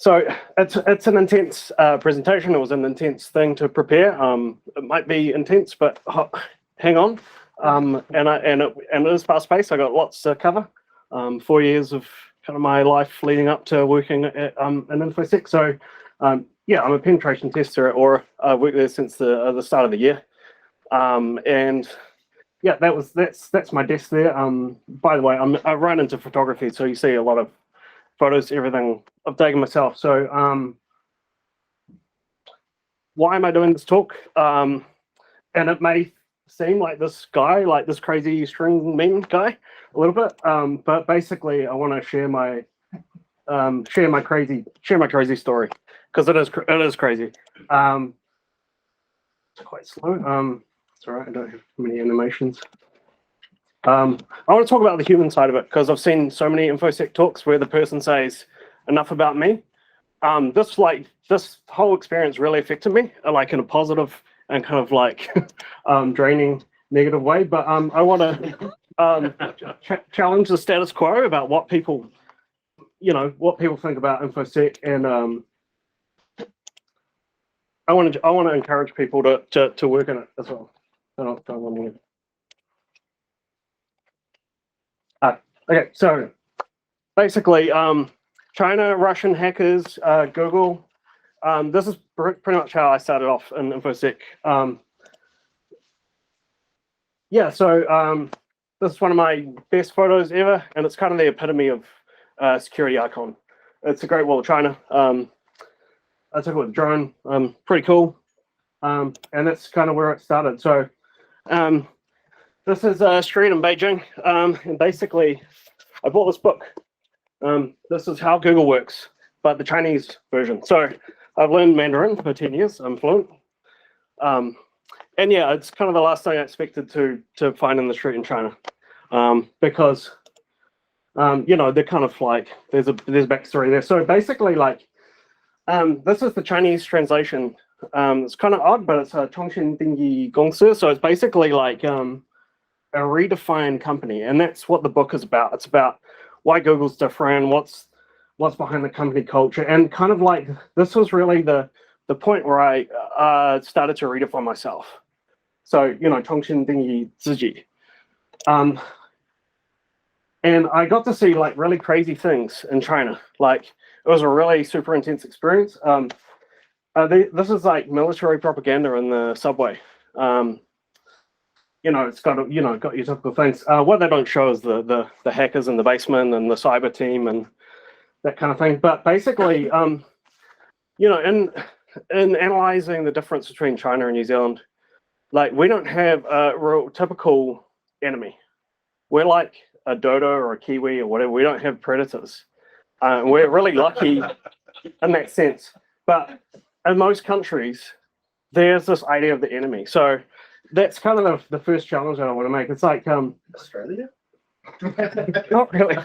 So it's an intense presentation. It was an intense thing to prepare. It might be intense, but hang on. And it is fast paced. I got lots to cover. 4 years of kind of my life leading up to working at an Infosec. So yeah, I'm a penetration tester at Aura. I've worked there since the start of the year. And yeah, that's my desk there. By the way, I run into photography, so you see a lot of photos, everything I've taken myself. So why am I doing this talk? And it may seem like this guy, like this crazy string meme guy, a little bit. But basically, I want to share my crazy story, because it is crazy. It's quite slow. It's all right. I don't have many animations. I want to talk about the human side of it, because I've seen so many Infosec talks where the person says, "Enough about me." This whole experience really affected me, like in a positive and kind of like draining, negative way. But I want to challenge the status quo about what people, what people think about Infosec, and I want to encourage people to work in it as well. Okay, so basically, China, Russian hackers, Google. This is pretty much how I started off in Infosec. Yeah, so this is one of my best photos ever, and it's kind of the epitome of security icon. It's a Great Wall of China. I took it with a drone. Pretty cool. And that's kind of where it started. So this is a street in Beijing, and basically I bought this book. This is how Google works, but the Chinese version. So I've learned Mandarin for 10 years. I'm fluent. And yeah, it's kind of the last thing I expected to find in the street in China, because they're kind of like there's backstory there. So basically, like this is the Chinese translation. It's kind of odd, but it's a Chongqing Dingyi Gongsi. So it's basically like a redefined company, and that's what the book is about. It's about why Google's different, what's behind the company culture, and kind of like this was really the point where I started to redefine myself. So Chongqing Dingyi Ziji, and I got to see like really crazy things in China. Like it was a really super intense experience. This is like military propaganda in the subway. It's got got your typical things. What they don't show is the hackers in the basement and the cyber team and that kind of thing. But basically, in analyzing the difference between China and New Zealand, like we don't have a real typical enemy. We're like a dodo or a kiwi or whatever. We don't have predators. We're really lucky in that sense. But in most countries, there's this idea of the enemy. So that's kind of the first challenge that I want to make. It's like Australia? Not really.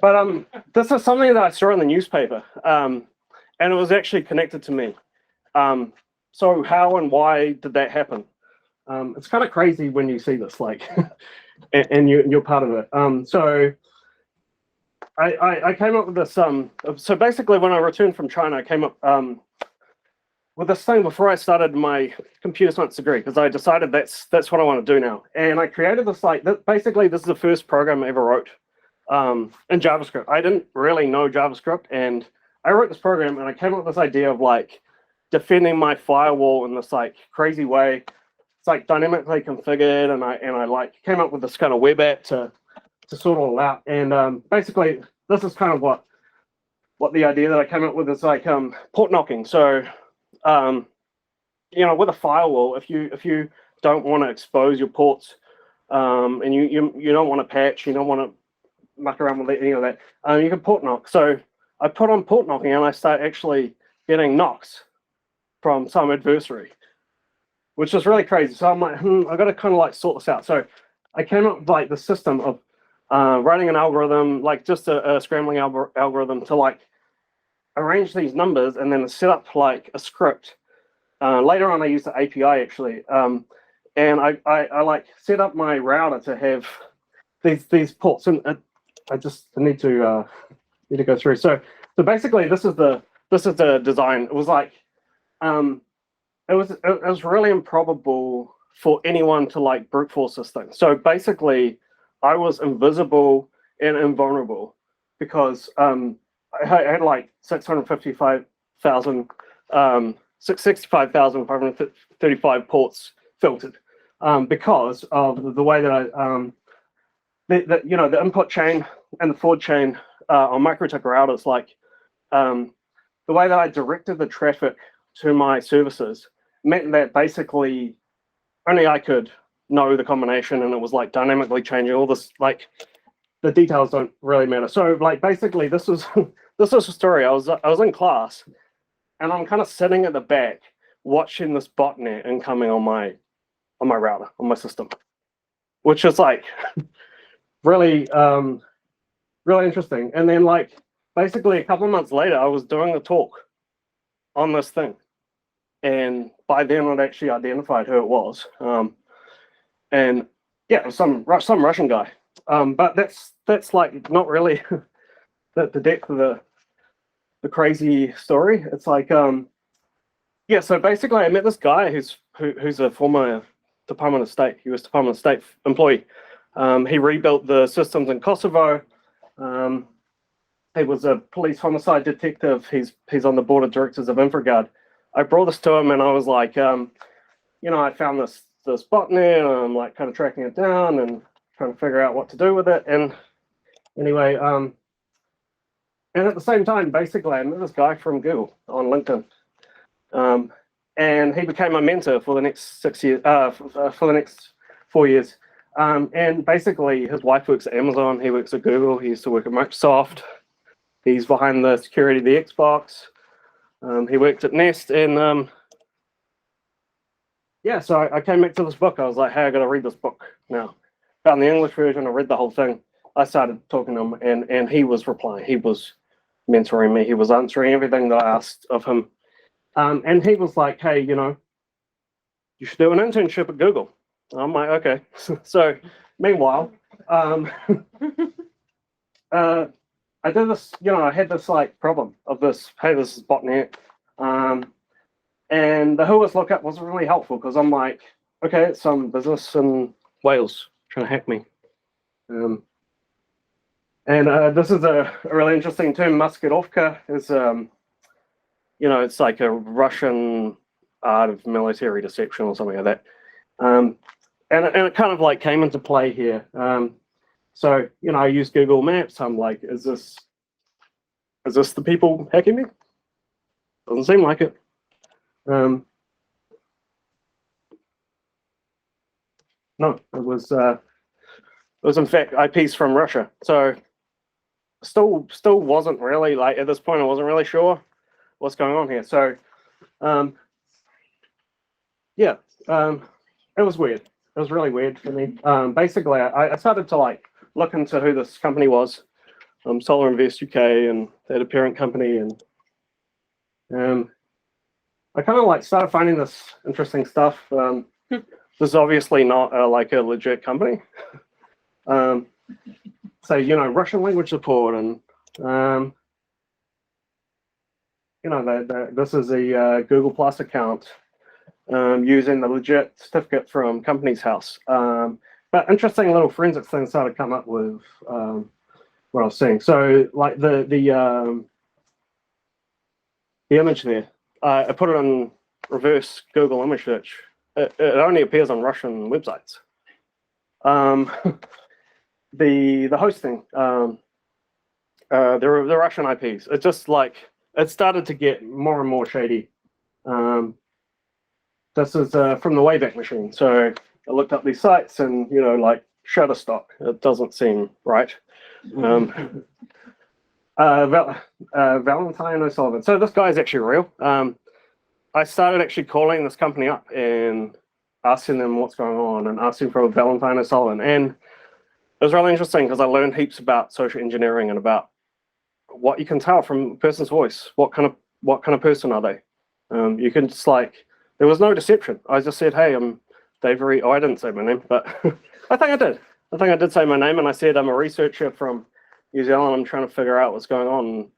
But this is something that I saw in the newspaper, and it was actually connected to me. So how and why did that happen? It's kind of crazy when you see this, like, and you're part of it. So I came up with this. So basically, when I returned from China, I came up with this thing before I started my computer science degree, because I decided that's what I want to do now. And I created this basically this is the first program I ever wrote in JavaScript. I didn't really know JavaScript, and I wrote this program, and I came up with this idea of like defending my firewall in this like crazy way. It's like dynamically configured, and I like came up with this kind of web app to sort it all out. And basically, this is kind of what the idea that I came up with is like port knocking. So with a firewall, if you don't want to expose your ports, and you don't want to patch, you don't want to muck around with any of that, you can port knock. So I put on port knocking, and I start actually getting knocks from some adversary, which is really crazy. So I'm like, I got to kind of like sort this out. So I came up with like the system of writing an algorithm, like just a scrambling algorithm to like arrange these numbers and then set up like a script. Later on, I used the API actually, and I like set up my router to have these ports, and I need to go through. So So basically, this is the design. It was like, it was really improbable for anyone to like brute force this thing. So basically, I was invisible and invulnerable because I had like 65,535 ports filtered because of the way that the input chain and the forward chain on microtick routers, like the way that I directed the traffic to my services meant that basically only I could know the combination, and it was like dynamically changing all this. Like the details don't really matter. So like basically, this was this was a story. I was in class, and I'm kind of sitting at the back watching this botnet incoming on my router, on my system, which is like really really interesting. And then like basically a couple of months later, I was doing a talk on this thing, and by then I'd actually identified who it was. And yeah, it was some Russian guy. But that's like not really the depth of the crazy story. It's like yeah. So basically, I met this guy who's a former Department of State. He was Department of State employee. He rebuilt the systems in Kosovo. He was a police homicide detective. He's on the board of directors of InfraGard. I brought this to him, and I was like, I found this botnet, and I'm like kind of tracking it down and trying to figure out what to do with it. And anyway, and at the same time, basically, I met this guy from Google on LinkedIn, and he became my mentor for the next 6 years, for the next 4 years. And basically, his wife works at Amazon. He works at Google. He used to work at Microsoft. He's behind the security of the Xbox. He worked at Nest, and yeah, so I came back to this book. I was like, hey, I got to read this book now. Found the English version. I read the whole thing. I started talking to him, and he was replying. He was mentoring me. He was answering everything that I asked of him. And he was like, hey, you should do an internship at Google. I'm like, okay. So meanwhile, I did this, I had this like problem of this, hey, this is botnet. And the Whois lookup wasn't really helpful because I'm like, okay, it's some business in Wales trying to hack me. And this is a really interesting term. Musketovka is, it's like a Russian art of military deception or something like that. And it kind of like came into play here. So, I use Google Maps. I'm like, is this the people hacking me? Doesn't seem like it. No, it was in fact IPs from Russia. So still wasn't really like, at this point I wasn't really sure what's going on here. So yeah, it was weird. It was really weird for me. Basically I started to like look into who this company was, Solar Invest UK, and they had a parent company, and I kind of like started finding this interesting stuff. This is obviously not like a legit company. So, Russian language support, and this is a Google Plus account using the legit certificate from Company's House. But interesting little forensics things started to come up with what I was seeing. So, like the image there, I put it on reverse Google image search. It only appears on Russian websites. The hosting, the Russian IPs. It just like it started to get more and more shady. This is from the Wayback Machine. So I looked up these sites, and like Shutterstock. It doesn't seem right. Valentine O'Sullivan. So this guy is actually real. I started actually calling this company up and asking them what's going on, and asking for Valentine O'Sullivan. And it was really interesting because I learned heaps about social engineering and about what you can tell from a person's voice. What kind of person are they? You can just like, there was no deception. I just said, hey, I'm Dave Reed. Oh, I didn't say my name, but I think I did. I think I did say my name, and I said I'm a researcher from New Zealand. I'm trying to figure out what's going on.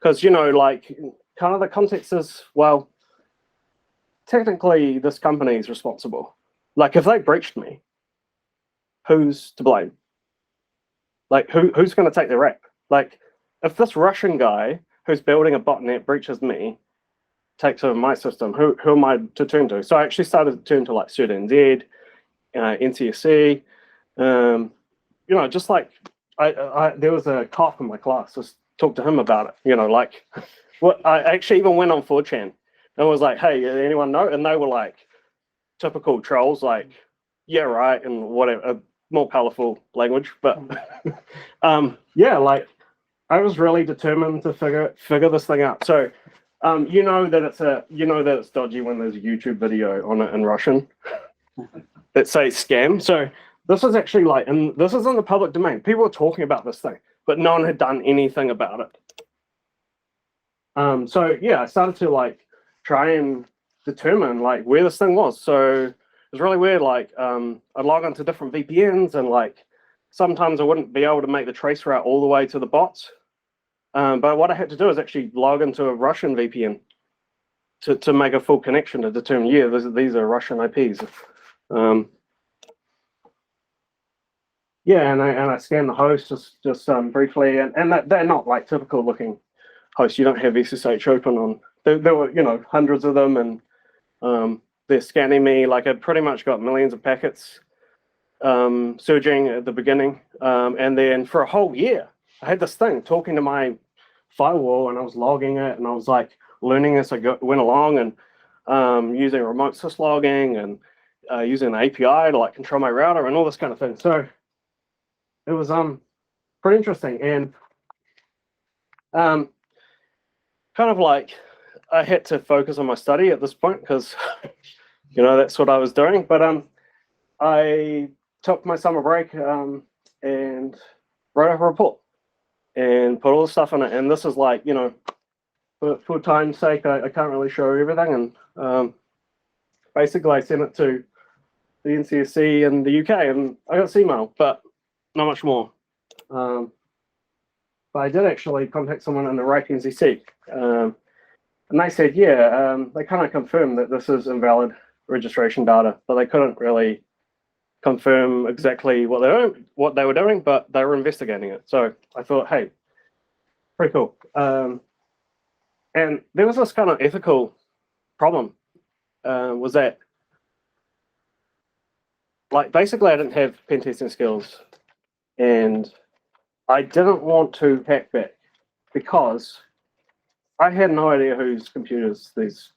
because like kind of the context is, well, technically this company is responsible. Like if they breached me, who's to blame? Like who's going to take the rap? Like if this Russian guy who's building a botnet breaches me, takes over my system, who am I to turn to? So I actually started to turn to like CertNZ, NCSC, just like there was a cop in my class, just talked to him about it, like what I actually even went on 4chan and was like, hey, anyone know? And they were like typical trolls, like, yeah, right, and whatever, more colorful language. But yeah, like I was really determined to figure this thing out. So that it's dodgy when there's a YouTube video on it in Russian that says scam. So this is actually like, and this is in the public domain. People were talking about this thing, but no one had done anything about it. So yeah, I started to like try and determine like where this thing was. So it was really weird. Like I'd log into different VPNs, and like sometimes I wouldn't be able to make the trace route all the way to the bots. But what I had to do is actually log into a Russian VPN to make a full connection to determine, yeah, these are Russian IPs. Yeah, and I scanned the host just briefly, and they're not like typical looking hosts. You don't have SSH open on. There were hundreds of them, and they're scanning me. Like I pretty much got millions of packets surging at the beginning, and then for a whole year I had this thing talking to my firewall, and I was logging it, and I was like learning as I went along, and using remote syslogging, and using an API to like control my router and all this kind of thing. So it was pretty interesting, and kind of like I had to focus on my study at this point because that's what I was doing. But I took my summer break and wrote up a report and put all the stuff in it. And this is like, for time's sake, I can't really show everything. And basically I sent it to the NCSC in the UK, and I got email, but not much more. But I did actually contact someone in the RIPE NCC. And they said, yeah, they kind of confirmed that this is invalid registration data, but they couldn't really confirm exactly what they were doing, but they were investigating it. So I thought, hey, pretty cool. And there was this kind of ethical problem, was that, like, basically I didn't have pen testing skills, and I didn't want to hack back because I had no idea whose computers these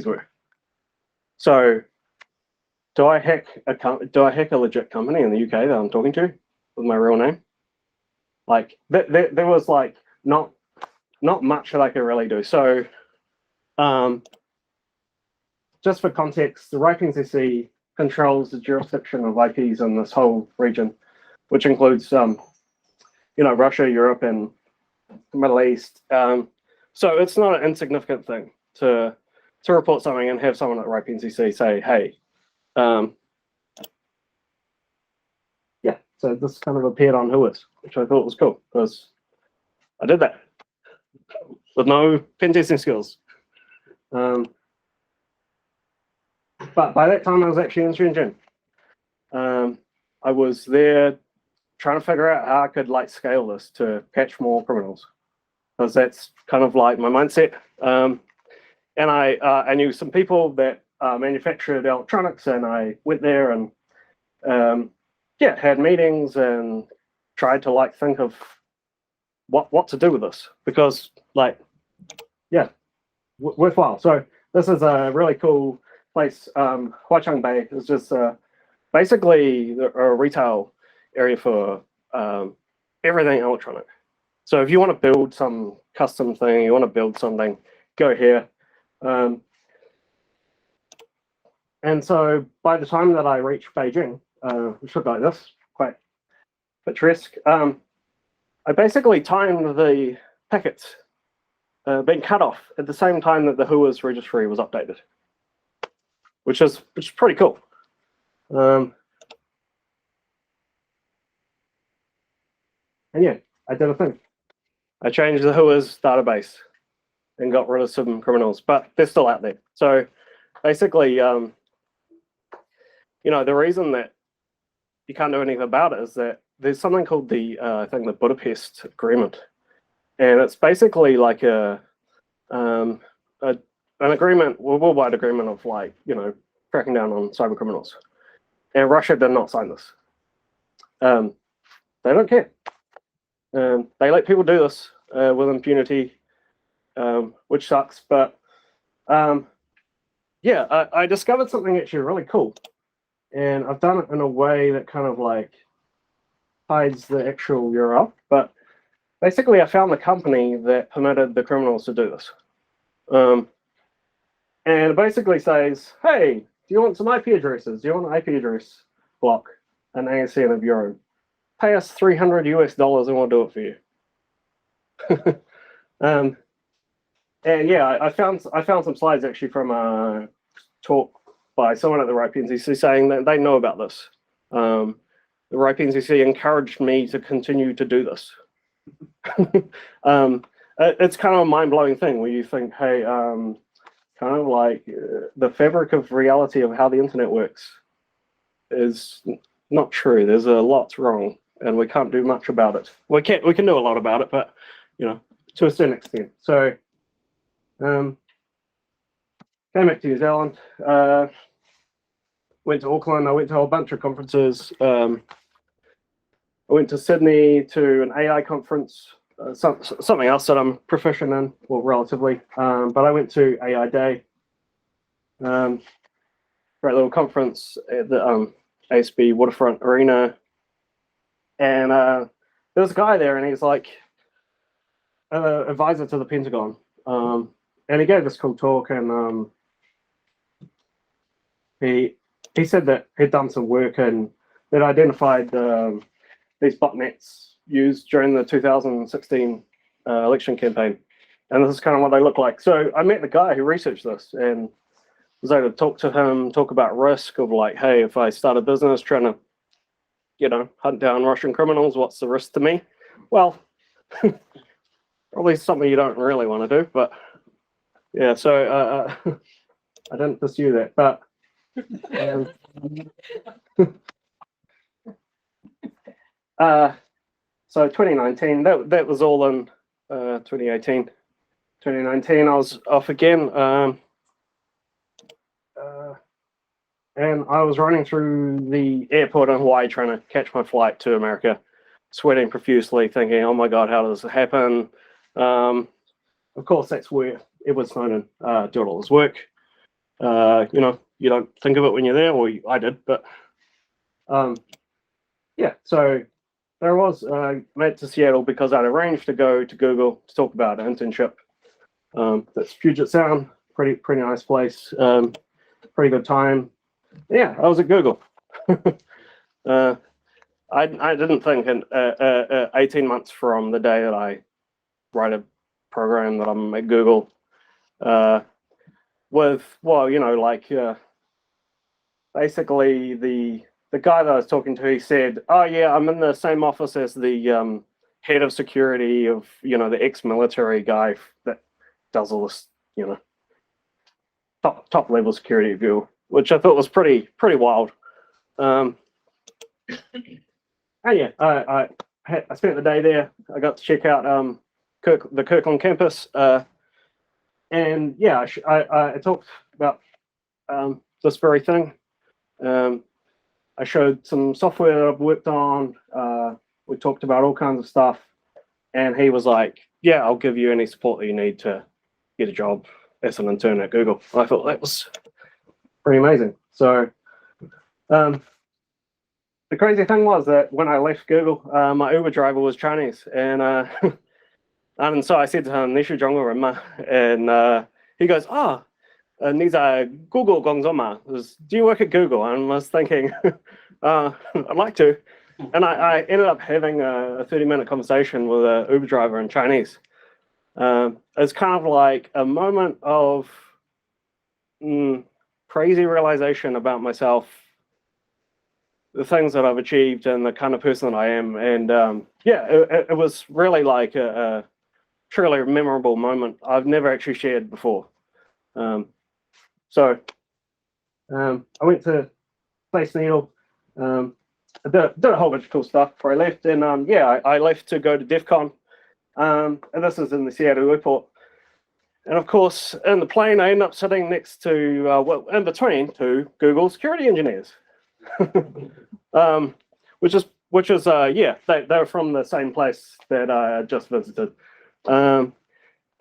were. So do I hack a legit company in the UK that I'm talking to with my real name? Like there was like not much that I could really do. So just for context, the RIPE NCC controls the jurisdiction of IPs in this whole region, which includes Russia, Europe, and the Middle East. So it's not an insignificant thing to report something and have someone at RIPE NCC say, hey, yeah, so this kind of appeared on Whois, which I thought was cool because I did that with no pen testing skills. But by that time I was actually in Shenzhen. I was there trying to figure out how I could like scale this to catch more criminals, because that's kind of like my mindset. And I knew some people that manufactured electronics, and I went there and had meetings and tried to like think of what to do with this, because like worthwhile. So this is a really cool place. Huacheng Bay is just basically a retail area for everything electronic. So if you want to build some custom thing, you want to build something, go here. And so by the time that I reached Beijing, which looked like this, quite picturesque, I basically timed the packets being cut off at the same time that the Whois registry was updated, which is pretty cool. And yeah, I did a thing. I changed the WHOIS database and got rid of some criminals, but they're still out there. So basically, the reason that you can't do anything about it is that there's something called the I think the Budapest Agreement, and it's basically like an agreement, a worldwide agreement of cracking down on cyber criminals. And Russia did not sign this. They don't care. They let people do this with impunity, which sucks. But I discovered something actually really cool, and I've done it in a way that kind of like hides the actual URL. But basically, I found the company that permitted the criminals to do this. And it basically says, hey, do you want some IP addresses? Do you want an IP address block, an ASN of your own? Pay us $300 US and we'll do it for you. And yeah, I found some slides actually from a talk by someone at the RIPE NCC saying that they know about this. The RIPE NCC encouraged me to continue to do this. It's kind of a mind-blowing thing where you think, hey, kind of like the fabric of reality of how the internet works is not true. There's a lot wrong, and we can't do much about it. We can do a lot about it, but to a certain extent. So came back to New Zealand, went to Auckland. I went to a whole bunch of conferences. I went to Sydney to an AI conference, something else that I'm proficient in, well, relatively. But I went to AI Day, great little conference at the ASB Waterfront Arena. And there was a guy there, and he's like advisor to the Pentagon. And he gave this cool talk, and he said that he'd done some work and that identified these botnets used during the 2016 election campaign. And this is kind of what they look like. So I met the guy who researched this and was able to talk to him, talk about risk of like, hey, if I start a business trying to, hunt down Russian criminals, what's the risk to me? Well, probably something you don't really want to do, but yeah, so I didn't pursue that, but so 2019, that was all in 2018. 2019, I was off again, and I was running through the airport in Hawaii trying to catch my flight to America, sweating profusely, thinking, oh my God, how does this happen? Of course, that's where Edward Snowden did all his work. You don't think of it when you're there, or I did, but yeah, so there was made to Seattle because I'd arranged to go to Google to talk about an internship. That's Puget Sound, pretty nice place, pretty good time. Yeah, I was at Google. I didn't think in 18 months from the day that I write a program that I'm at Google basically the guy that I was talking to, he said, oh yeah, I'm in the same office as the head of security of, the ex-military guy that does all this, top level security of Google, which I thought was pretty wild. And yeah, I spent the day there. I got to check out the Kirkland campus, and yeah, I talked about this very thing. I showed some software that I've worked on. We talked about all kinds of stuff, and he was like, "Yeah, I'll give you any support that you need to get a job as an intern at Google." I thought that was pretty amazing. So the crazy thing was that when I left Google, my Uber driver was Chinese, and so I said to him, "Nishu Zhongguo," and he goes, "Ah, Niza Google Gongzoma. Do you work at Google?" And I was thinking, I'd like to. And I ended up having a 30-minute conversation with an Uber driver in Chinese. It's kind of like a moment of crazy realization about myself, the things that I've achieved, and the kind of person that I am. And yeah, it was really like a truly memorable moment I've never actually shared before. I went to Space Needle. I did a whole bunch of cool stuff before I left, and I left to go to DEF CON, and this is in the Seattle airport. And of course, in the plane, I ended up sitting next to, in between two Google security engineers, which is they were from the same place that I just visited, and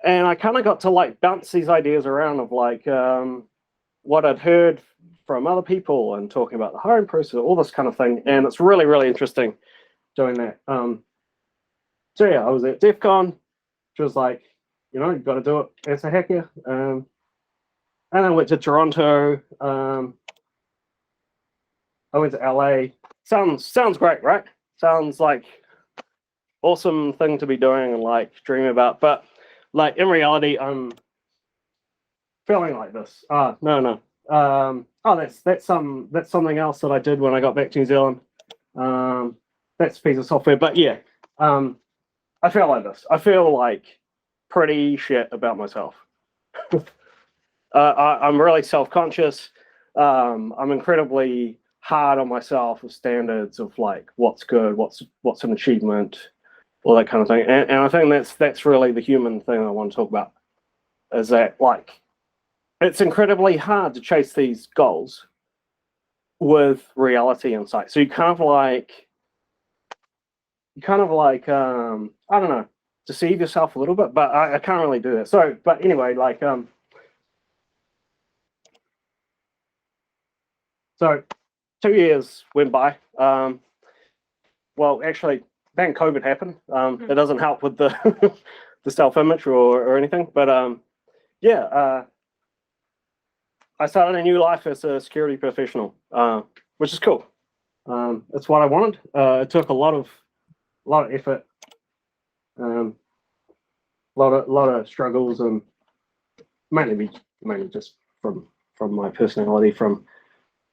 I kind of got to like bounce these ideas around of like what I'd heard from other people and talking about the hiring process, all this kind of thing, and it's really, really interesting doing that. So yeah, I was at DEF CON, which was like, you've got to do it as a hacker. And I went to Toronto. I went to LA. Sounds great, right? Sounds like awesome thing to be doing and like dreaming about. But like in reality, I'm feeling like this. No. That's something else that I did when I got back to New Zealand. That's a piece of software. But yeah, I feel like this. I feel like pretty shit about myself. I'm really self-conscious. I'm incredibly hard on myself with standards of like what's good, what's an achievement, all that kind of thing. And I think that's really the human thing I want to talk about, is that like it's incredibly hard to chase these goals with reality in sight. So you kind of like I don't know, deceive yourself a little bit, but I can't really do that. So, but anyway, like so 2 years went by. Well, actually, then COVID happened. It doesn't help with the the self-image or anything, but I started a new life as a security professional, which is cool. It's what I wanted. It took a lot of effort, a lot of struggles, and mainly just from my personality, from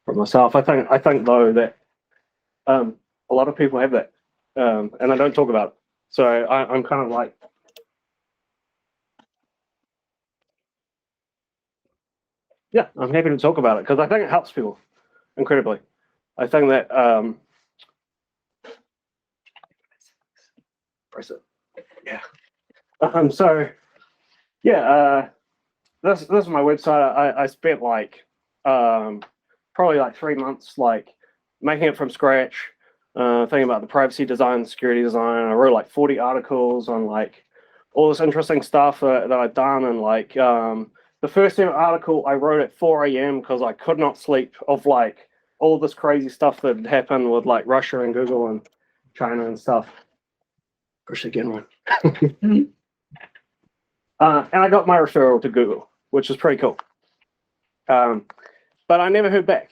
myself. I think though that a lot of people have that, and I don't talk about it. So I'm kind of like, yeah, I'm happy to talk about it because I think it helps people incredibly. I think that press it, yeah. So yeah, this is my website. I spent like probably like 3 months like making it from scratch, thinking about the privacy design, security design. I wrote like 40 articles on like all this interesting stuff that I'd done, and like the first ever article I wrote at 4 a.m. because I could not sleep, of like all this crazy stuff that happened with like Russia and Google and China and stuff. Push again one. And I got my referral to Google, which is pretty cool. But I never heard back.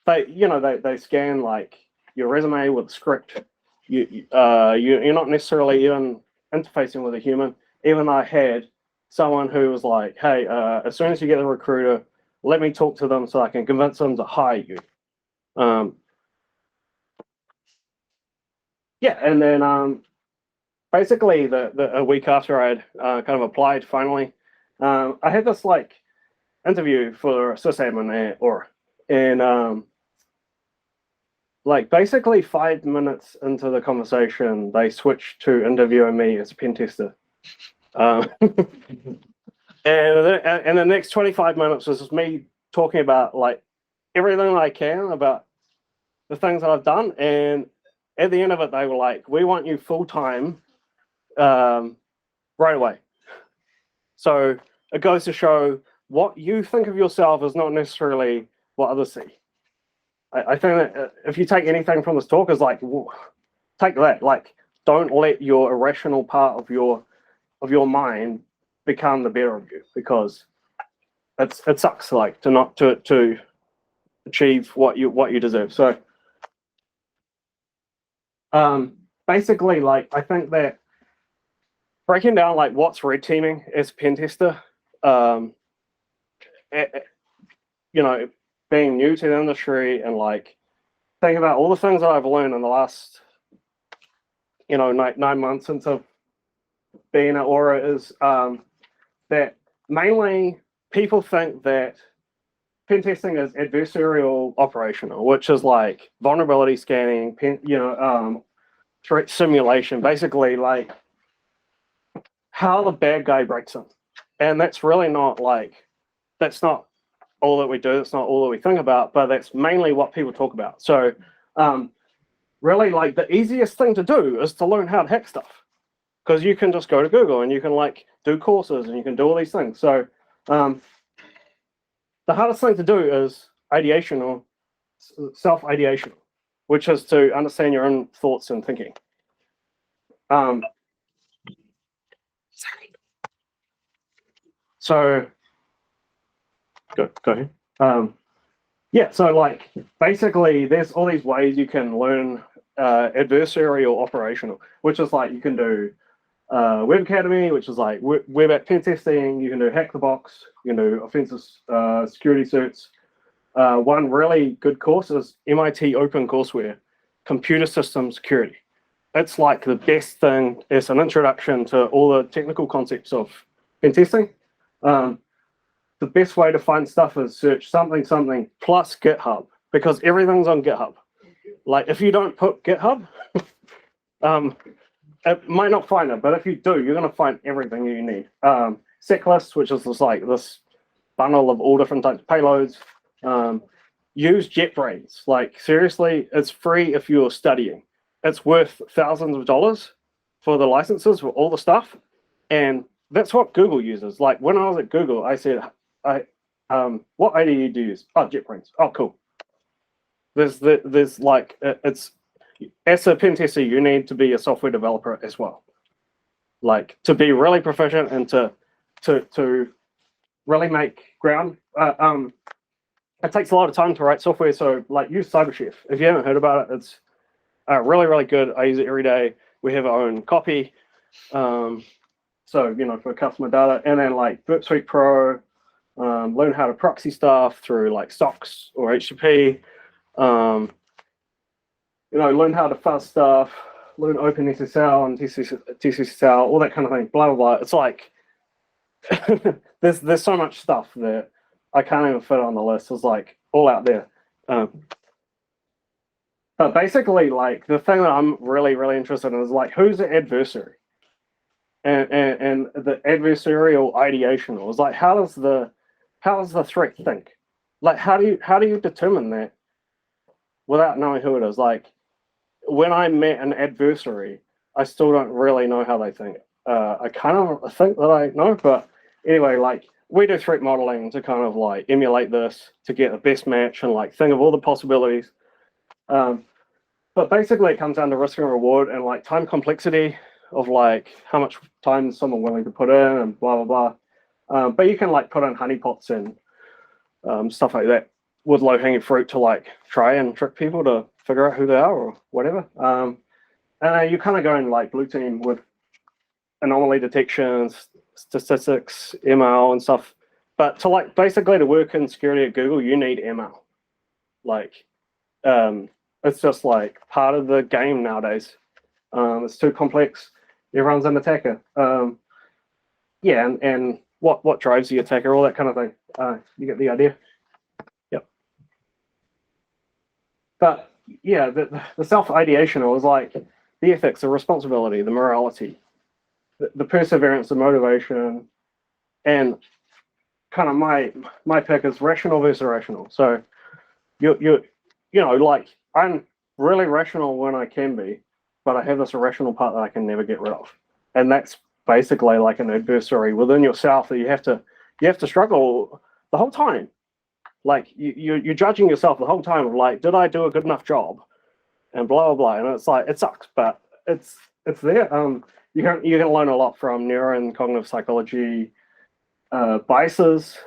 They scan like your resume with a script. You're not necessarily even interfacing with a human. Even I had someone who was like, hey, as soon as you get a recruiter, let me talk to them so I can convince them to hire you. Yeah, and then basically a week after I'd kind of applied finally, I had this like interview for a sysadmin and like basically 5 minutes into the conversation, they switched to interviewing me as a pen tester. And the next 25 minutes was just me talking about like everything I can about the things that I've done. And at the end of it, they were like, we want you full-time right away. So it goes to show what you think of yourself is not necessarily what others see. I think that if you take anything from this talk, is like, take that. Like, don't let your irrational part of your mind become the better of you, because it sucks like to achieve what you deserve. So basically, like, I think that breaking down like what's red teaming as a pen tester, being new to the industry and like thinking about all the things that I've learned in the last 9 months being at Aura is that mainly people think that pen testing is adversarial operational, which is like vulnerability scanning, threat simulation, basically like how the bad guy breaks in. And that's really not like, that's not all that we do, that's not all that we think about, but that's mainly what people talk about. So really like the easiest thing to do is to learn how to hack stuff, because you can just go to Google and you can like do courses and you can do all these things. So the hardest thing to do is ideational, self-ideational, which is to understand your own thoughts and thinking. Sorry. So, go ahead. Yeah, so like basically there's all these ways you can learn adversarial operational, which is like you can do Web Academy, which is like web app pen testing. You can do Hack the Box. You can do offensive security certs. One really good course is MIT OpenCourseWare, Computer System Security. It's like the best thing. It's an introduction to all the technical concepts of pen testing. The best way to find stuff is search something plus GitHub, because everything's on GitHub. Like if you don't put GitHub, it might not find it, but if you do, you're going to find everything you need. Seclist, which is this bundle of all different types of payloads. Use JetBrains. Like seriously, it's free if you're studying. It's worth thousands of dollars for the licenses for all the stuff, and that's what Google uses. Like when I was at Google, I said, what IDE do you use? Oh, JetBrains. Oh, cool. There's like it's. As a pen tester, you need to be a software developer as well. Like to be really proficient and to really make ground. It takes a lot of time to write software, so like use CyberChef. If you haven't heard about it, it's really, really good. I use it every day. We have our own copy. So, for customer data, and then like Burp Suite Pro, learn how to proxy stuff through like SOCKS or HTTP. Learn how to fuzz stuff, learn OpenSSL and TCSSL, all that kind of thing, blah, blah, blah. It's like, there's so much stuff that I can't even fit on the list. It's like all out there. But basically, like the thing that I'm really, really interested in is like, who's the adversary? And the adversarial ideational is like, how does the threat think? Like, how do you determine that without knowing who it is? Like, when I met an adversary, I still don't really know how they think. I kind of think that I know, but anyway, like we do threat modeling to kind of like emulate this to get the best match and like think of all the possibilities. But basically it comes down to risk and reward and like time complexity of like how much time is someone willing to put in and blah, blah, blah. But you can like put in honeypots and stuff like that with low hanging fruit to like try and trick people to figure out who they are or whatever. And then you kind of go in like blue team with anomaly detections, statistics, ML and stuff. But to like basically to work in security at Google, you need ML. Like it's just like part of the game nowadays. It's too complex. Everyone's an attacker. Yeah, and what drives the attacker, all that kind of thing. You get the idea. Yep. But yeah, the self-ideational is like the ethics, the responsibility, the morality, the perseverance, the motivation, and kind of my pick is rational versus irrational. So you know, like I'm really rational when I can be, but I have this irrational part that I can never get rid of, and that's basically like an adversary within yourself that you have to struggle the whole time. Like you're judging yourself the whole time of like, did I do a good enough job, and blah blah blah, and it's like it sucks, but it's there. You can learn a lot from neuro and cognitive psychology. Biases,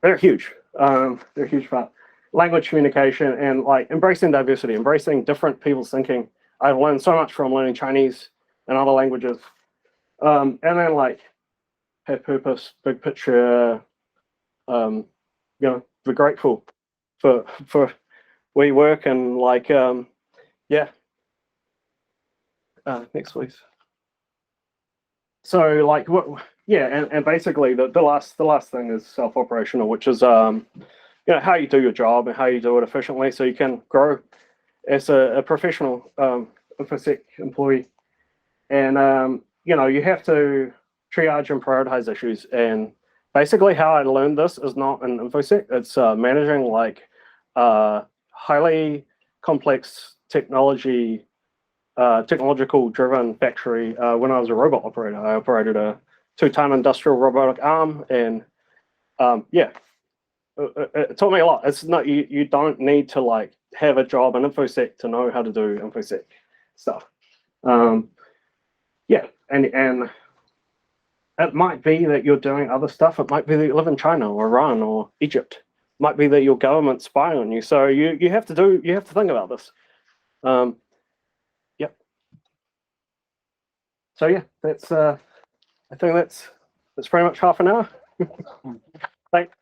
they're huge. They're a huge part. Language communication and like embracing diversity, embracing different people's thinking. I've learned so much from learning Chinese and other languages. And then like have purpose, big picture. We're grateful for where you work and like yeah. Next please. So like what? Yeah, and basically the last thing is self-operational, which is how you do your job and how you do it efficiently, so you can grow as a professional Infosec employee. And you have to triage and prioritize issues. And basically, how I learned this is not in Infosec. It's managing like highly complex technological driven factory. When I was a robot operator, I operated a 2-ton industrial robotic arm, and it taught me a lot. It's not you don't need to like have a job in Infosec to know how to do Infosec stuff. And it might be that you're doing other stuff. It might be that you live in China or Iran or Egypt. It might be that your government's spying on you. So you have to think about this. Yep. So yeah, that's I think that's pretty much half an hour. Thanks.